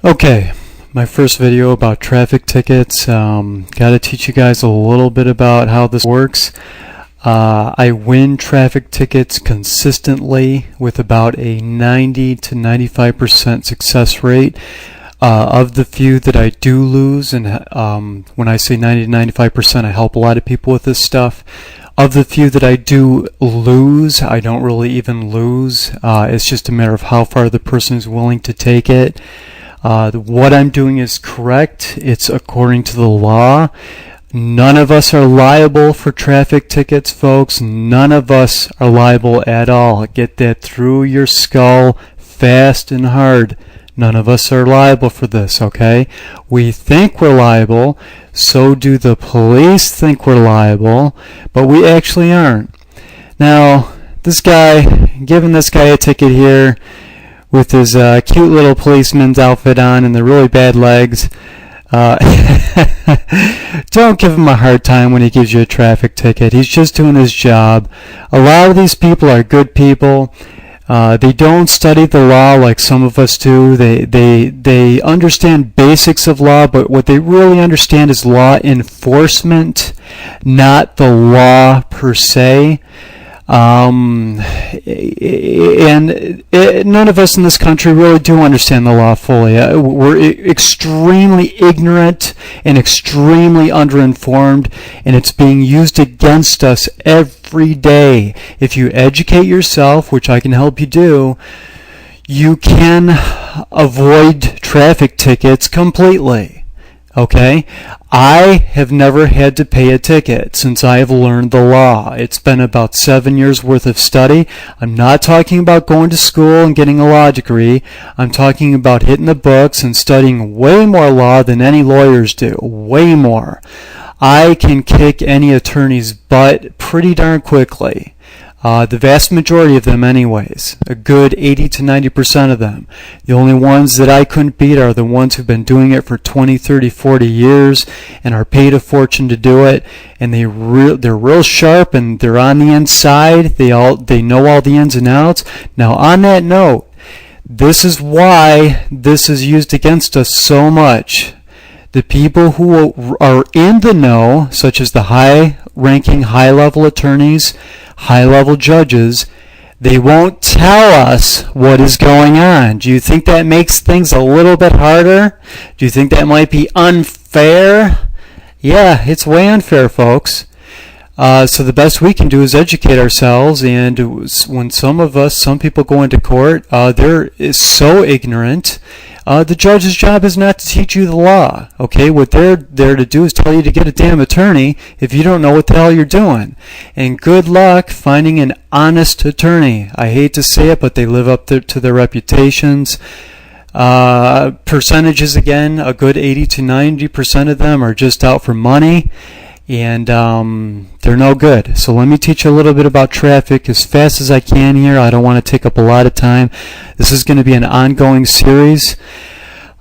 Okay, my first video about traffic tickets. Got to teach you guys a little bit about how this works. I win traffic tickets consistently with about a 90 to 95% success rate. Of the few that I do lose, and when I say 90 to 95%, I help a lot of people with this stuff. Of the few that I do lose, I don't really even lose. It's just a matter of how far the person is willing to take it. What I'm doing is correct. It's according to the law. None of us are liable for traffic tickets, folks. None of us are liable at all. Get that through your skull fast and hard. None of us are liable for this, okay? We think we're liable, so do the police think we're liable, but we actually aren't. Now, this guy, giving this guy a ticket here with his cute little policeman's outfit on and the really bad legs, don't give him a hard time when he gives you a traffic ticket. He's just doing his job. A lot of these people are good people. They don't study the law like some of us do. They understand basics of law, but what they really understand is law enforcement, not the law per se. None of us in this country really do understand the law fully. We're extremely ignorant and extremely underinformed, and it's being used against us every day. If you educate yourself, which I can help you do, you can avoid traffic tickets completely. Okay? I have never had to pay a ticket since I have learned the law. It's been about 7 years worth of study. I'm not talking about going to school and getting a law degree. I'm talking about hitting the books and studying way more law than any lawyers do. Way more. I can kick any attorney's butt pretty darn quickly. The vast majority of them anyways, a good 80 to 90% of them. The only ones that I couldn't beat are the ones who've been doing it for 20, 30, 40 years and are paid a fortune to do it, and they're real sharp and they're on the inside. They know all the ins and outs. Now on that note, this is why this is used against us so much. The people who are in the know, such as the high-ranking, high-level attorneys, high-level judges, they won't tell us what is going on. Do you think that makes things a little bit harder? Do you think that might be unfair? Yeah, it's way unfair, folks. So the best we can do is educate ourselves, and when some people go into court, they're so ignorant. The judge's job is not to teach you the law, okay? What they're there to do is tell you to get a damn attorney if you don't know what the hell you're doing. And good luck finding an honest attorney. I hate to say it, but they live up to their reputations. Percentages, again, a good 80 to 90% of them are just out for money, and they're no good. So let me teach you a little bit about traffic as fast as I can here. I don't want to take up a lot of time. This is going to be an ongoing series.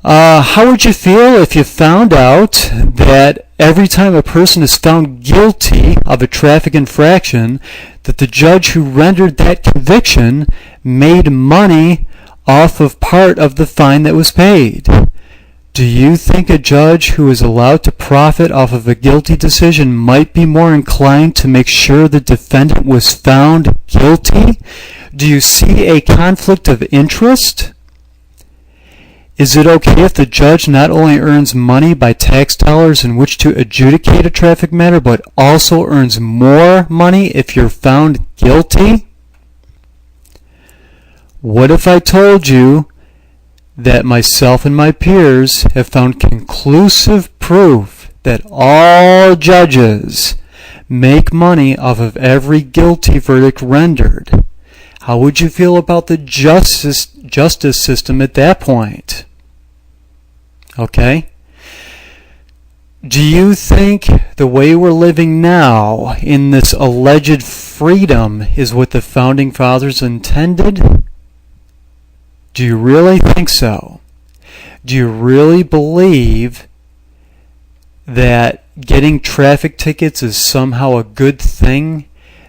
How would you feel if you found out that every time a person is found guilty of a traffic infraction, that the judge who rendered that conviction made money off of part of the fine that was paid? Do you think a judge who is allowed to profit off of a guilty decision might be more inclined to make sure the defendant was found guilty? Do you see a conflict of interest? Is it okay if the judge not only earns money by tax dollars in which to adjudicate a traffic matter, but also earns more money if you're found guilty? What if I told you that myself and my peers have found conclusive proof that all judges make money off of every guilty verdict rendered? How would you feel about the justice system at that point? Okay? Do you think the way we're living now in this alleged freedom is what the Founding Fathers intended? Do you really think so? Do you really believe that getting traffic tickets is somehow a good thing?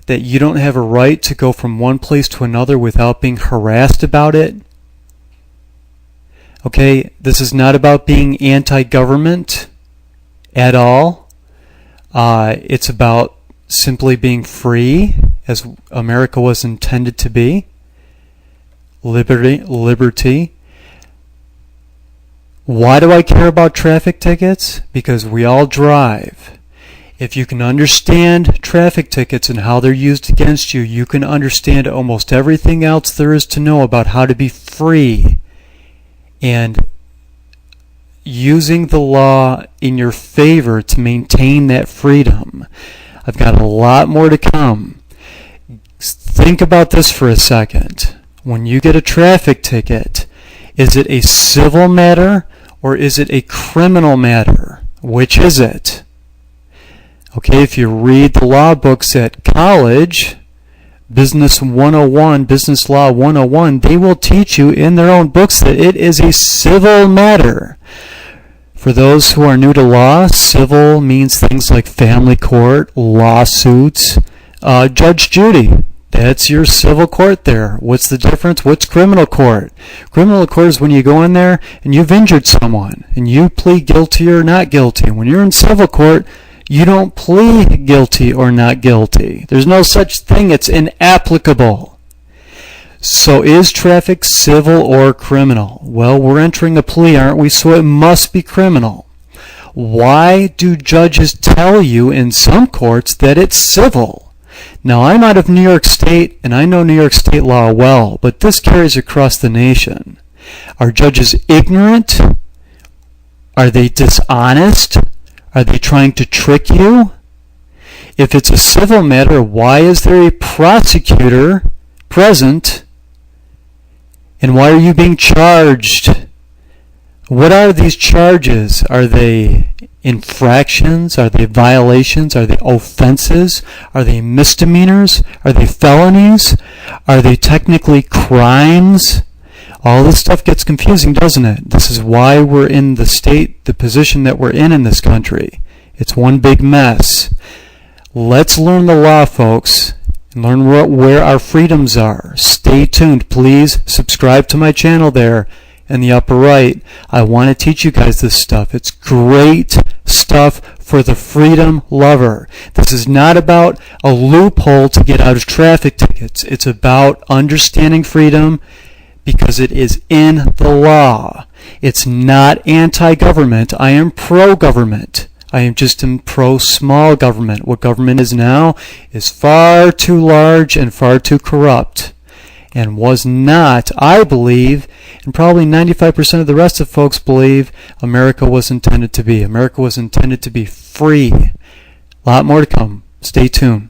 That you don't have a right to go from one place to another without being harassed about it? Okay, this is not about being anti-government at all. It's about simply being free, as America was intended to be. Liberty. Why do I care about traffic tickets? Because we all drive. If you can understand traffic tickets and how they're used against you, you can understand almost everything else there is to know about how to be free and using the law in your favor to maintain that freedom. I've got a lot more to come. Think about this for a second. When you get a traffic ticket, is it a civil matter or is it a criminal matter? Which is it? Okay, if you read the law books at college, Business 101, Business Law 101, they will teach you in their own books that it is a civil matter. For those who are new to law, civil means things like family court, lawsuits, Judge Judy. That's your civil court there. What's the difference? What's criminal court? Criminal court is when you go in there and you've injured someone and you plead guilty or not guilty. When you're in civil court, you don't plead guilty or not guilty. There's no such thing. It's inapplicable. So is traffic civil or criminal? Well, we're entering a plea, aren't we? So it must be criminal. Why do judges tell you in some courts that it's civil? Now, I'm out of New York State, and I know New York State law well, but this carries across the nation. Are judges ignorant? Are they dishonest? Are they trying to trick you? If it's a civil matter, why is there a prosecutor present? And why are you being charged? What are these charges? Are they infractions? Are they violations? Are they offenses? Are they misdemeanors? Are they felonies? Are they technically crimes? All this stuff gets confusing, doesn't it? This is why we're in the position that we're in this country. It's one big mess. Let's learn the law, folks, and learn where our freedoms are. Stay tuned. Please subscribe to my channel there in the upper right. I want to teach you guys this stuff. It's great stuff for the freedom lover. This is not about a loophole to get out of traffic tickets. It's about understanding freedom because it is in the law. It's not anti-government. I am pro-government. I am just in pro-small government. What government is now is far too large and far too corrupt, and was not, I believe, and probably 95% of the rest of folks believe, America was intended to be. America was intended to be free. A lot more to come. Stay tuned.